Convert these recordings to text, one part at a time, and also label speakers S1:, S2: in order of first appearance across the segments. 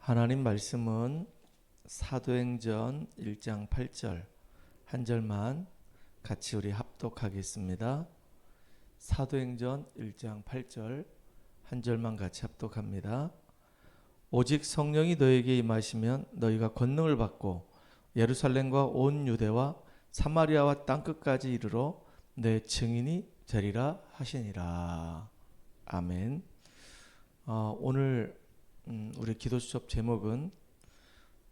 S1: 하나님 말씀은 사도행전 1장 8절 한 절만 같이 우리 합독하겠습니다. 사도행전 1장 8절 한 절만 같이 합독합니다. 오직 성령이 너에게 임하시면 너희가 권능을 받고 예루살렘과 온 유대와 사마리아와 땅끝까지 이르러 내 증인이 되리라 하시니라. 아멘. 오늘 우리 기도 수업 제목은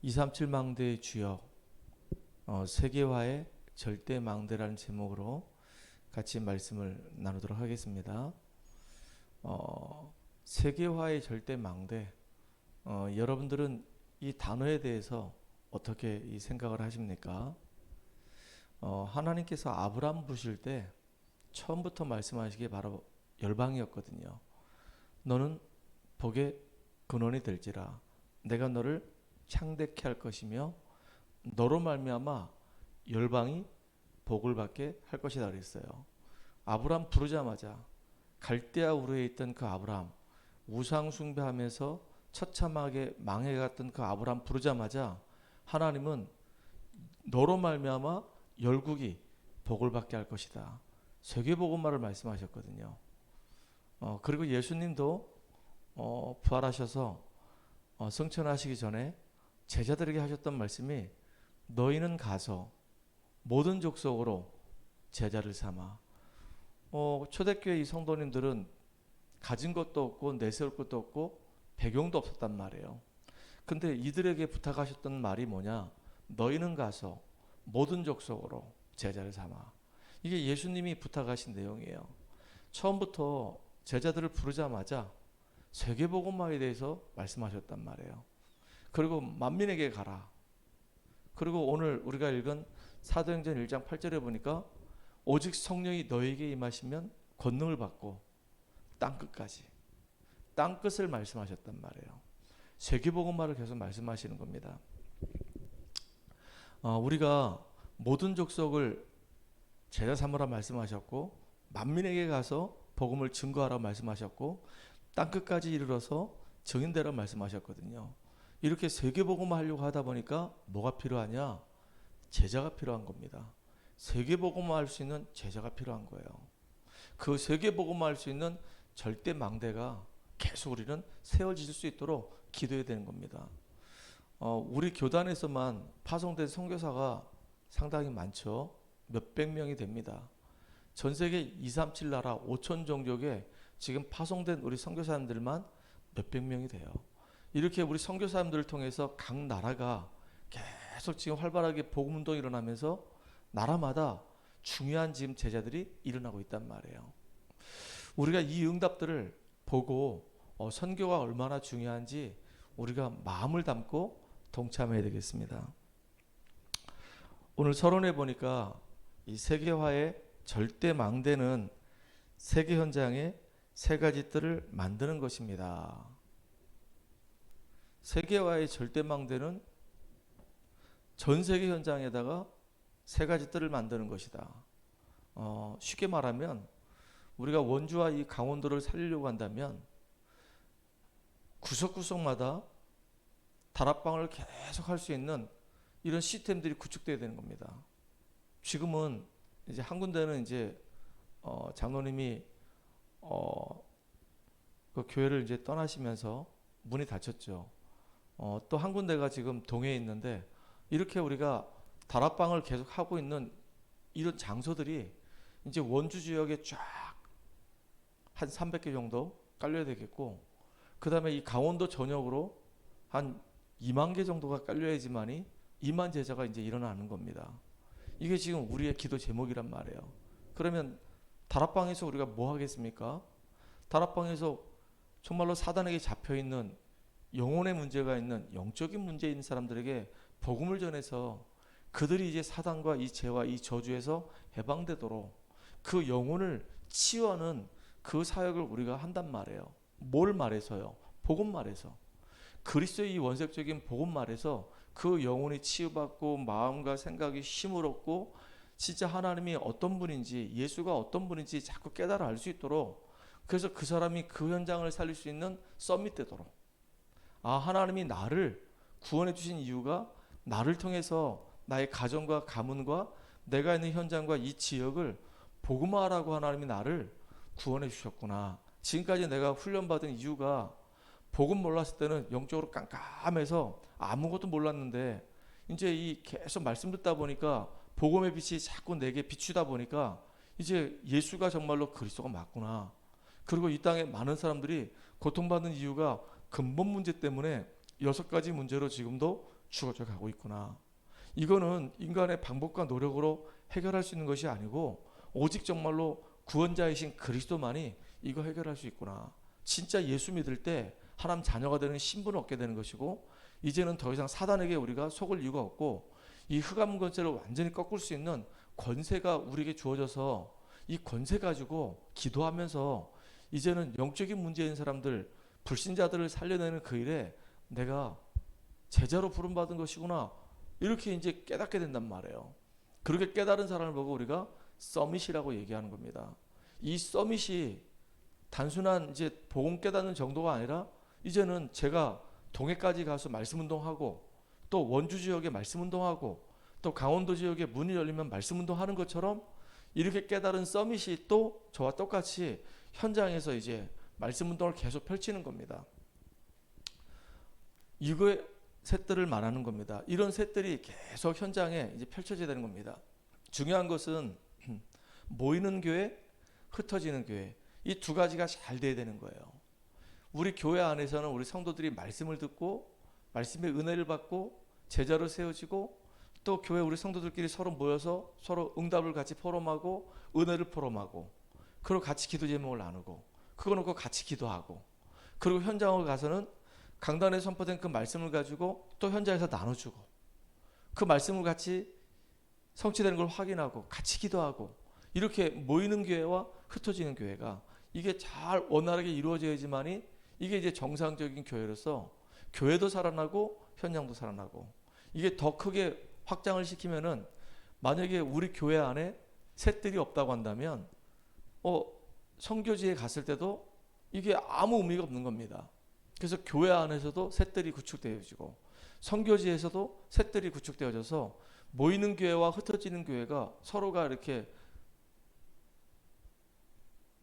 S1: 237 망대의 주역, 세계화의 절대 망대라는 제목으로 같이 말씀을 나누도록 하겠습니다. 세계화의 절대 망대, 여러분들은 이 단어에 대해서 어떻게 이 생각을 하십니까? 하나님께서 아브라함 부르실 때 처음부터 말씀하시기에 바로 열방이었거든요. 너는 복의 근원이 될지라, 내가 너를 창대케 할 것이며 너로 말미암아 열방이 복을 받게 할 것이다 그랬어요. 아브라함 부르자마자 갈대아 우르에 있던 그 아브라함, 우상 숭배하면서 처참하게 망해갔던 그 아브라함 부르자마자 하나님은 너로 말미암아 열국이 복을 받게 할 것이다, 세계복음화를 말씀하셨거든요. 그리고 예수님도 부활하셔서 승천하시기 전에 제자들에게 하셨던 말씀이 너희는 가서 모든 족속으로 제자를 삼아. 초대교회 이 성도님들은 가진 것도 없고 내세울 것도 없고 배경도 없었단 말이에요. 근데 이들에게 부탁하셨던 말이 뭐냐? 너희는 가서 모든 족속으로 제자를 삼아. 이게 예수님이 부탁하신 내용이에요. 처음부터 제자들을 부르자마자 세계복음화에 대해서 말씀하셨단 말이에요. 그리고 만민에게 가라. 그리고 오늘 우리가 읽은 사도행전 1장 8절에 보니까 오직 성령이 너에게 임하시면 권능을 받고 땅끝까지, 땅끝을 말씀하셨단 말이에요. 세계복음화를 계속 말씀하시는 겁니다. 우리가 모든 족속을 제자 삼으라 말씀하셨고, 만민에게 가서 복음을 증거하라 말씀하셨고, 땅끝까지 이르러서 증인되라 말씀하셨거든요. 이렇게 세계복음화 하려고 하다 보니까 뭐가 필요하냐? 제자가 필요한 겁니다. 세계복음화 할 수 있는 제자가 필요한 거예요. 그 세계복음화 할 수 있는 절대 망대가 계속 우리는 세워질 수 있도록 기도해야 되는 겁니다. 우리 교단에서만 파송된 선교사가 상당히 많죠. 몇백 명이 됩니다. 전 세계 237 나라 5천 종족에 지금 파송된 우리 선교사님들만 몇백 명이 돼요. 이렇게 우리 선교사님들을 통해서 각 나라가 계속 지금 활발하게 복음 운동이 일어나면서 나라마다 중요한 지금 제자들이 일어나고 있단 말이에요. 우리가 이 응답들을 보고 선교가 얼마나 중요한지 우리가 마음을 담고 동참해야 되겠습니다. 오늘 서론에 보니까 이 세계화의 절대 망대는 세계 현장에 세 가지 뜰을 만드는 것입니다. 세계화의 절대 망대는 전 세계 현장에다가 세 가지 뜰을 만드는 것이다. 쉽게 말하면 우리가 원주와 이 강원도를 살리려고 한다면 구석구석마다 다락방을 계속 할 수 있는 이런 시스템들이 구축돼야 되는 겁니다. 지금은 이제 한 군데는 이제 장로님이 그 교회를 이제 떠나시면서 문이 닫혔죠. 또 한 군데가 지금 동해에 있는데, 이렇게 우리가 다락방을 계속 하고 있는 이런 장소들이 이제 원주 지역에 쫙 한 300개 정도 깔려야 되겠고, 그 다음에 이 강원도 전역으로 한 2만 개 정도가 깔려야지만이 2만 제자가 이제 일어나는 겁니다. 이게 지금 우리의 기도 제목이란 말이에요. 그러면 다락방에서 우리가 뭐 하겠습니까? 다락방에서 정말로 사단에게 잡혀있는 영혼의 문제가 있는 영적인 문제 있는 사람들에게 복음을 전해서 그들이 이제 사단과 이 죄와 이 저주에서 해방되도록 그 영혼을 치유하는 그 사역을 우리가 한단 말이에요. 뭘 말해서요? 복음 말해서. 그리스도의 이 원색적인 복음 말해서 그 영혼이 치유받고 마음과 생각이 힘을 얻고 진짜 하나님이 어떤 분인지, 예수가 어떤 분인지 자꾸 깨달아 알 수 있도록, 그래서 그 사람이 그 현장을 살릴 수 있는 서밋 되도록, 하나님이 나를 구원해 주신 이유가 나를 통해서 나의 가정과 가문과 내가 있는 현장과 이 지역을 복음화하라고 하나님이 나를 구원해 주셨구나. 지금까지 내가 훈련받은 이유가 복음 몰랐을 때는 영적으로 깜깜해서 아무것도 몰랐는데 이제 이 계속 말씀 듣다 보니까 복음의 빛이 자꾸 내게 비추다 보니까 이제 예수가 정말로 그리스도가 맞구나. 그리고 이 땅에 많은 사람들이 고통받는 이유가 근본 문제 때문에 6가지 문제로 지금도 죽어져 가고 있구나. 이거는 인간의 방법과 노력으로 해결할 수 있는 것이 아니고 오직 정말로 구원자이신 그리스도만이 이거 해결할 수 있구나. 진짜 예수 믿을 때 하나님 자녀가 되는 신분을 얻게 되는 것이고 이제는 더 이상 사단에게 우리가 속을 이유가 없고 이 흑암 권세를 완전히 꺾을 수 있는 권세가 우리에게 주어져서 이 권세 가지고 기도하면서 이제는 영적인 문제인 사람들, 불신자들을 살려내는 그 일에 내가 제자로 부름받은 것이구나. 이렇게 이제 깨닫게 된단 말이에요. 그렇게 깨달은 사람을 보고 우리가 서밋이라고 얘기하는 겁니다. 이 서밋이 단순한 이제 복음 깨닫는 정도가 아니라 이제는 제가 동해까지 가서 말씀 운동하고 또 원주 지역에 말씀 운동하고 또 강원도 지역에 문이 열리면 말씀 운동하는 것처럼 이렇게 깨달은 서밋이 또 저와 똑같이 현장에서 이제 말씀 운동을 계속 펼치는 겁니다. 이거의 셋들을 말하는 겁니다. 이런 셋들이 계속 현장에 이제 펼쳐져야 되는 겁니다. 중요한 것은 모이는 교회, 흩어지는 교회, 이 두 가지가 잘 돼야 되는 거예요. 우리 교회 안에서는 우리 성도들이 말씀을 듣고 말씀의 은혜를 받고 제자로 세워지고 또 교회 우리 성도들끼리 서로 모여서 서로 응답을 같이 포럼하고 은혜를 포럼하고 그리고 같이 기도 제목을 나누고 그거 놓고 같이 기도하고 그리고 현장을 가서는 강단에 선포된 그 말씀을 가지고 또 현장에서 나눠주고 그 말씀을 같이 성취되는 걸 확인하고 같이 기도하고 이렇게 모이는 교회와 흩어지는 교회가 이게 잘 원활하게 이루어져야지만이 이게 이제 정상적인 교회로서 교회도 살아나고 현장도 살아나고 이게 더 크게 확장을 시키면은 만약에 우리 교회 안에 셋들이 없다고 한다면 선교지에 갔을 때도 이게 아무 의미가 없는 겁니다. 그래서 교회 안에서도 셋들이 구축되어지고 선교지에서도 셋들이 구축되어져서 모이는 교회와 흩어지는 교회가 서로가 이렇게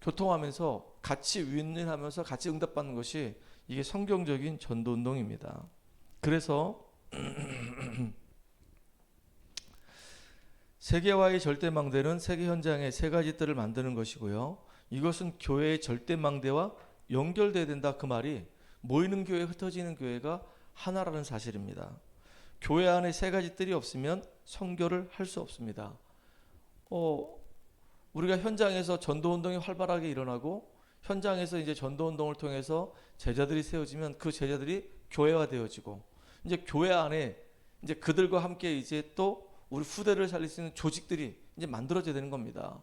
S1: 교통하면서 같이 윈윈하면서 같이 응답받는 것이 이게 성경적인 전도운동입니다. 그래서 세계화의 절대망대는 세계 현장의 세 가지 뜰을 만드는 것이고요. 이것은 교회의 절대망대와 연결돼야 된다. 그 말이 모이는 교회, 흩어지는 교회가 하나라는 사실입니다. 교회 안에 세 가지 뜰이 없으면 선교를 할 수 없습니다. 우리가 현장에서 전도운동이 활발하게 일어나고 현장에서 이제 전도운동을 통해서 제자들이 세워지면 그 제자들이 교회화되어지고 이제 교회 안에 이제 그들과 함께 이제 또 우리 후대를 살릴 수 있는 조직들이 이제 만들어져야 되는 겁니다.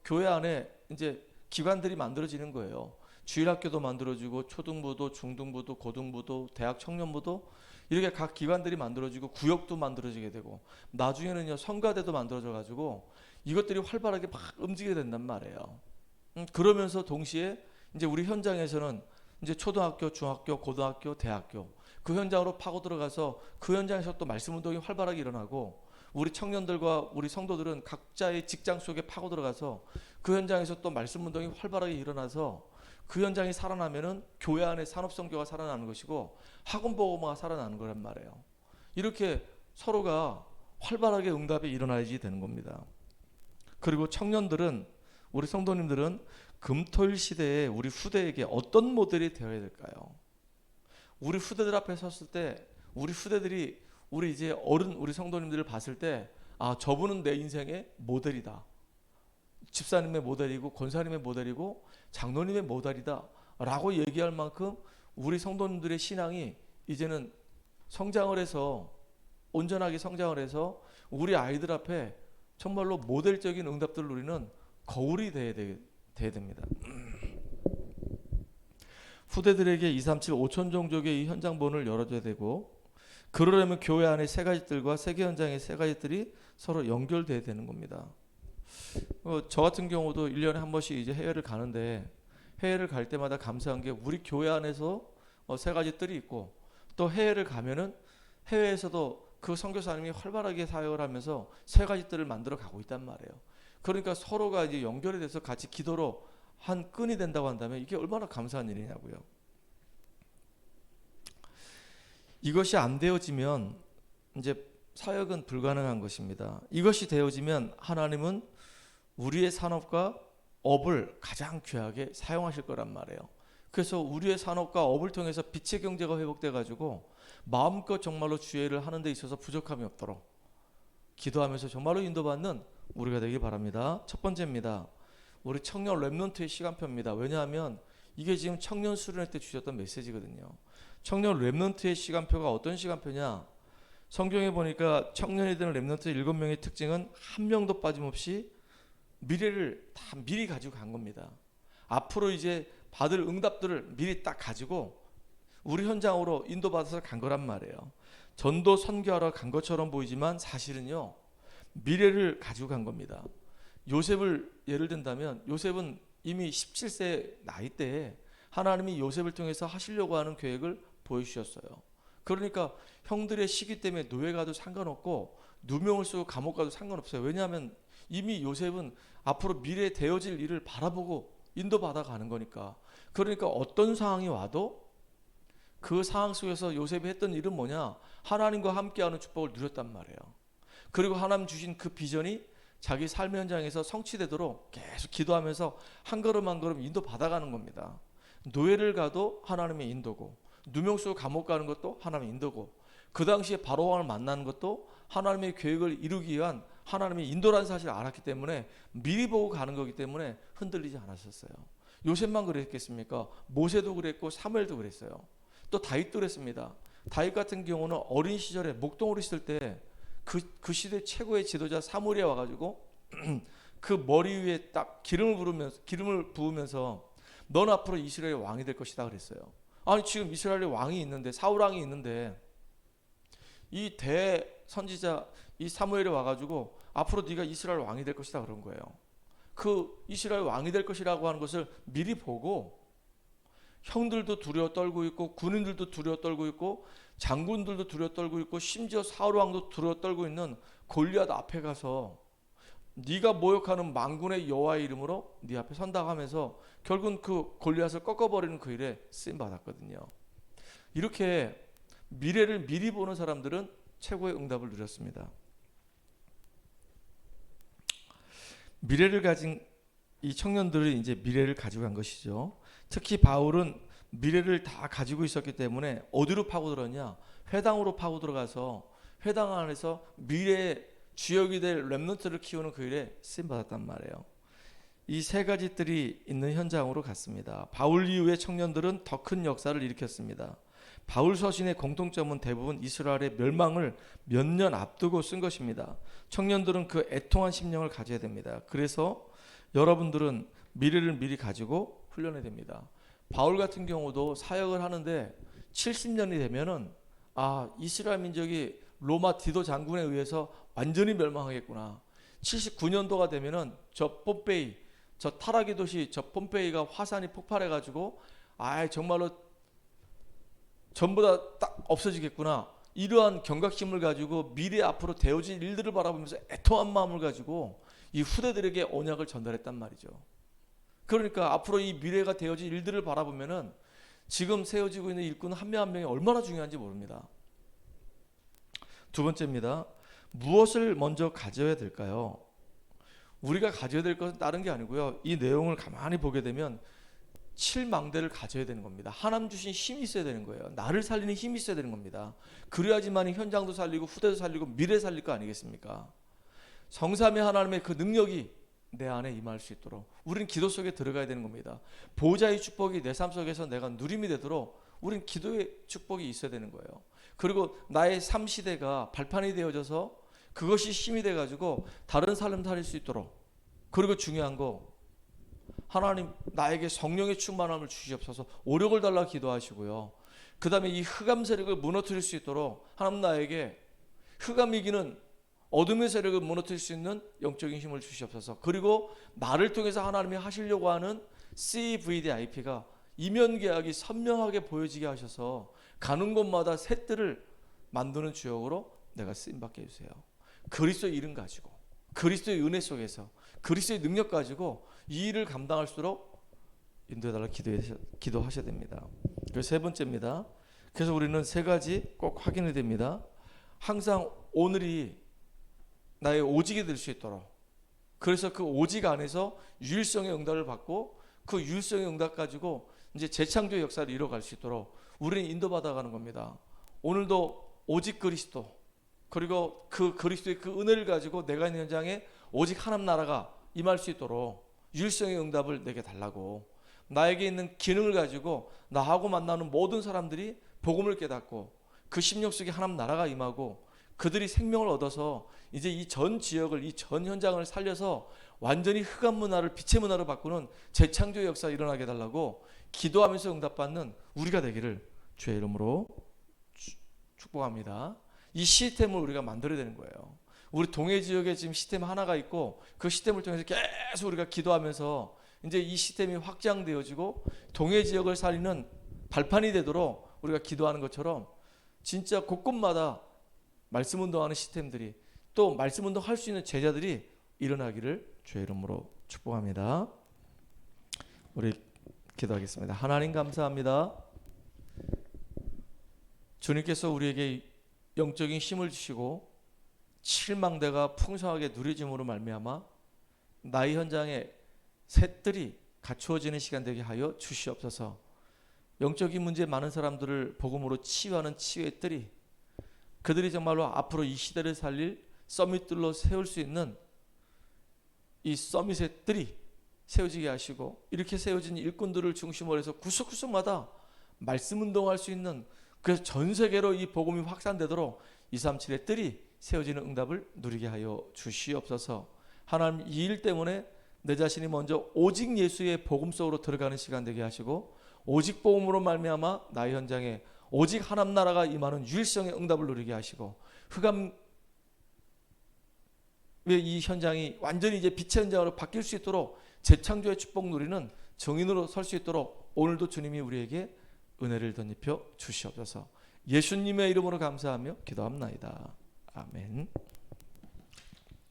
S1: 교회 안에 이제 기관들이 만들어지는 거예요. 주일학교도 만들어지고 초등부도, 중등부도, 고등부도, 대학 청년부도 이렇게 각 기관들이 만들어지고 구역도 만들어지게 되고 나중에는요 성가대도 만들어져 가지고 이것들이 활발하게 막 움직이게 된단 말이에요. 그러면서 동시에 이제 우리 현장에서는 이제 초등학교, 중학교, 고등학교, 대학교 그 현장으로 파고 들어가서 그 현장에서 또 말씀 운동이 활발하게 일어나고 우리 청년들과 우리 성도들은 각자의 직장 속에 파고 들어가서 그 현장에서 또 말씀 운동이 활발하게 일어나서 그 현장이 살아나면은 교회 안에 산업선교가 살아나는 것이고 학원복음화가 살아나는 거란 말이에요. 이렇게 서로가 활발하게 응답이 일어나야지 되는 겁니다. 그리고 청년들은 우리 성도님들은 금토일 시대에 우리 후대에게 어떤 모델이 되어야 될까요? 우리 후대들 앞에 섰을 때 우리 후대들이 우리 이제 어른 우리 성도님들을 봤을 때 저분은 내 인생의 모델이다. 집사님의 모델이고 권사님의 모델이고 장로님의 모델이다 라고 얘기할 만큼 우리 성도님들의 신앙이 이제는 성장을 해서 온전하게 성장을 해서 우리 아이들 앞에 정말로 모델적인 응답들을 누리는 거울이 돼야 됩니다. 후대들에게 237, 5천 종족의 이 현장본을 열어줘야 되고 그러려면 교회 안에 세 가지 뜰과 세계 현장의 세 가지 뜰이 서로 연결돼야 되는 겁니다. 저 같은 경우도 1년에 한 번씩 이제 해외를 가는데 해외를 갈 때마다 감사한 게 우리 교회 안에서 세 가지 뜰이 있고, 또 해외를 가면은 해외에서도 그 선교사님이 활발하게 사역을 하면서 세 가지 뜰을 만들어 가고 있단 말이에요. 그러니까 서로가 이제 연결이 돼서 같이 기도로 한 끈이 된다고 한다면 이게 얼마나 감사한 일이냐고요. 이것이 안 되어지면 이제 사역은 불가능한 것입니다. 이것이 되어지면 하나님은 우리의 산업과 업을 가장 귀하게 사용하실 거란 말이에요. 그래서 우리의 산업과 업을 통해서 빛의 경제가 회복돼 가지고 마음껏 정말로 주의 일을 하는 데 있어서 부족함이 없도록 기도하면서 정말로 인도받는 우리가 되길 바랍니다. 첫 번째입니다. 우리 청년 렘넌트의 시간표입니다. 왜냐하면 이게 지금 청년 수련회 때 주셨던 메시지거든요. 청년 렘넌트의 시간표가 어떤 시간표냐? 성경에 보니까 청년이 되는 렘넌트 7명의 특징은 한 명도 빠짐없이 미래를 다 미리 가지고 간 겁니다. 앞으로 이제 받을 응답들을 미리 딱 가지고 우리 현장으로 인도받아서 간 거란 말이에요. 전도 선교하러 간 것처럼 보이지만 사실은요, 미래를 가지고 간 겁니다. 요셉을 예를 든다면 요셉은 이미 17세 나이 때에 하나님이 요셉을 통해서 하시려고 하는 계획을 보여주셨어요. 그러니까 형들의 시기 때문에 노예 가도 상관없고 누명을 쓰고 감옥 가도 상관없어요. 왜냐하면 이미 요셉은 앞으로 미래에 되어질 일을 바라보고 인도받아 가는 거니까. 그러니까 어떤 상황이 와도 그 상황 속에서 요셉이 했던 일은 뭐냐? 하나님과 함께하는 축복을 누렸단 말이에요. 그리고 하나님 주신 그 비전이 자기 삶의 현장에서 성취되도록 계속 기도하면서 한 걸음 한 걸음 인도받아가는 겁니다. 노예를 가도 하나님의 인도고, 누명 쓰고 감옥 가는 것도 하나님의 인도고, 그 당시에 바로왕을 만나는 것도 하나님의 계획을 이루기 위한 하나님의 인도라는 사실을 알았기 때문에 미리 보고 가는 거기 때문에 흔들리지 않았었어요. 요셉만 그랬겠습니까? 모세도 그랬고 사무엘도 그랬어요. 또 다윗도 그랬습니다. 다윗 같은 경우는 어린 시절에 목동으로 있을 때 그 시대 최고의 지도자 사무엘이 와가지고 그 머리 위에 딱 기름을 부으면서 넌 앞으로 이스라엘 왕이 될 것이다 그랬어요. 아니 지금 이스라엘에 왕이 있는데, 사울 왕이 있는데 이 대선지자 이 사무엘이 와가지고 앞으로 네가 이스라엘 왕이 될 것이다 그런 거예요. 그 이스라엘 왕이 될 것이라고 하는 것을 미리 보고 형들도 두려워 떨고 있고 군인들도 두려워 떨고 있고 장군들도 두려워 떨고 있고 심지어 사울 왕도 두려워 떨고 있는 골리앗 앞에 가서 네가 모욕하는 만군의 여호와의 이름으로 네 앞에 선다고 하면서 결국은 그 골리앗을 꺾어버리는 그 일에 쓰임 받았거든요. 이렇게 미래를 미리 보는 사람들은 최고의 응답을 누렸습니다. 미래를 가진 이 청년들이 이제 미래를 가지고 간 것이죠. 특히 바울은 미래를 다 가지고 있었기 때문에 어디로 파고들었냐? 회당으로 파고들어가서 회당 안에서 미래의 주역이 될 렘넌트를 키우는 그 일에 쓰임 받았단 말이에요. 이 세 가지 뜰이 있는 현장으로 갔습니다. 바울 이후의 청년들은 더 큰 역사를 일으켰습니다. 바울 서신의 공통점은 대부분 이스라엘의 멸망을 몇 년 앞두고 쓴 것입니다. 청년들은 그 애통한 심령을 가져야 됩니다. 그래서 여러분들은 미래를 미리 가지고 훈련해야 됩니다. 바울 같은 경우도 사역을 하는데 70년이 되면은 이스라엘 민족이 로마 디도 장군에 의해서 완전히 멸망하겠구나. 79년도가 되면은 저 폼페이, 저 타락의 도시 저 폼페이가 화산이 폭발해가지고 정말로 전부 다 딱 없어지겠구나. 이러한 경각심을 가지고 미래 앞으로 되어질 일들을 바라보면서 애통한 마음을 가지고 이 후대들에게 언약을 전달했단 말이죠. 그러니까 앞으로 이 미래가 되어질 일들을 바라보면은 지금 세워지고 있는 일꾼 한 명 한 명이 얼마나 중요한지 모릅니다. 두 번째입니다. 무엇을 먼저 가져야 될까요? 우리가 가져야 될 것은 다른 게 아니고요. 이 내용을 가만히 보게 되면 7망대를 가져야 되는 겁니다. 하나님 주신 힘이 있어야 되는 거예요. 나를 살리는 힘이 있어야 되는 겁니다. 그래야지만 현장도 살리고 후대도 살리고 미래 살릴 거 아니겠습니까? 성삼위 하나님의 그 능력이 내 안에 임할 수 있도록 우리는 기도 속에 들어가야 되는 겁니다. 보호자의 축복이 내 삶 속에서 내가 누림이 되도록 우리는 기도의 축복이 있어야 되는 거예요. 그리고 나의 삶 시대가 발판이 되어져서 그것이 힘이 돼가지고 다른 삶을 살릴 수 있도록. 그리고 중요한 거, 하나님 나에게 성령의 충만함을 주시옵소서. 오력을 달라 기도하시고요. 그 다음에 이 흑암 세력을 무너뜨릴 수 있도록 하나님 나에게 흑암 이기는 어둠의 세력을 무너뜨릴 수 있는 영적인 힘을 주시옵소서. 그리고 나를 통해서 하나님이 하시려고 하는 CVDIP가 이면 계약이 선명하게 보여지게 하셔서 가는 곳마다 새 뜰을 만드는 주역으로 내가 쓰임받게 해주세요. 그리스도의 이름 가지고, 그리스도의 은혜 속에서, 그리스도의 능력 가지고 이 일을 감당할수록 인도해달라 기도하셔야 됩니다. 그리고 세 번째입니다. 그래서 우리는 세 가지 꼭 확인해야 됩니다. 항상 오늘이 나의 오직이 될 수 있도록, 그래서 그 오직 안에서 유일성의 응답을 받고 그 유일성의 응답 가지고 이제 재창조의 역사를 이뤄갈 수 있도록 우리는 인도받아가는 겁니다. 오늘도 오직 그리스도, 그리고 그 그리스도의 그 은혜를 가지고 내가 있는 현장에 오직 하나님 나라가 임할 수 있도록 유일성의 응답을 내게 달라고, 나에게 있는 기능을 가지고 나하고 만나는 모든 사람들이 복음을 깨닫고 그 심령 속에 하나님 나라가 임하고 그들이 생명을 얻어서 이제 이 전 지역을, 이 전 현장을 살려서 완전히 흑암 문화를 빛의 문화로 바꾸는 재창조의 역사가 일어나게 해달라고 기도하면서 응답받는 우리가 되기를 주의 이름으로 축복합니다. 이 시스템을 우리가 만들어야 되는 거예요. 우리 동해 지역에 지금 시스템 하나가 있고 그 시스템을 통해서 계속 우리가 기도하면서 이제 이 시스템이 확장되어지고 동해 지역을 살리는 발판이 되도록 우리가 기도하는 것처럼 진짜 곳곳마다 말씀 운동하는 시스템들이, 또 말씀 운동할 수 있는 제자들이 일어나기를 주의 이름으로 축복합니다. 우리 기도하겠습니다. 하나님 감사합니다. 주님께서 우리에게 영적인 힘을 주시고 칠망대가 풍성하게 누려짐으로 말미암아 나의 현장에 셋들이 갖추어지는 시간 되게 하여 주시옵소서. 영적인 문제 많은 사람들을 복음으로 치유하는 치유의 뜰이, 그들이 정말로 앞으로 이 시대를 살릴 서밋들로 세울 수 있는 이 서밋의 뜰이 세워지게 하시고, 이렇게 세워진 일꾼들을 중심으로 해서 구석구석마다 말씀 운동할 수 있는, 그래서 전 세계로 이 복음이 확산되도록 237의 뜰이 세워지는 응답을 누리게 하여 주시옵소서. 하나님, 이 일 때문에 내 자신이 먼저 오직 예수의 복음 속으로 들어가는 시간 되게 하시고, 오직 복음으로 말미암아 나의 현장에 오직 하나님 나라가 임하는 유일성의 응답을 누리게 하시고, 흑암의 이 현장이 완전히 이제 빛의 현장으로 바뀔 수 있도록 재창조의 축복 누리는 정인으로 설 수 있도록 오늘도 주님이 우리에게 은혜를 덧입혀 주시옵소서. 예수님의 이름으로 감사하며 기도합나이다. 아멘.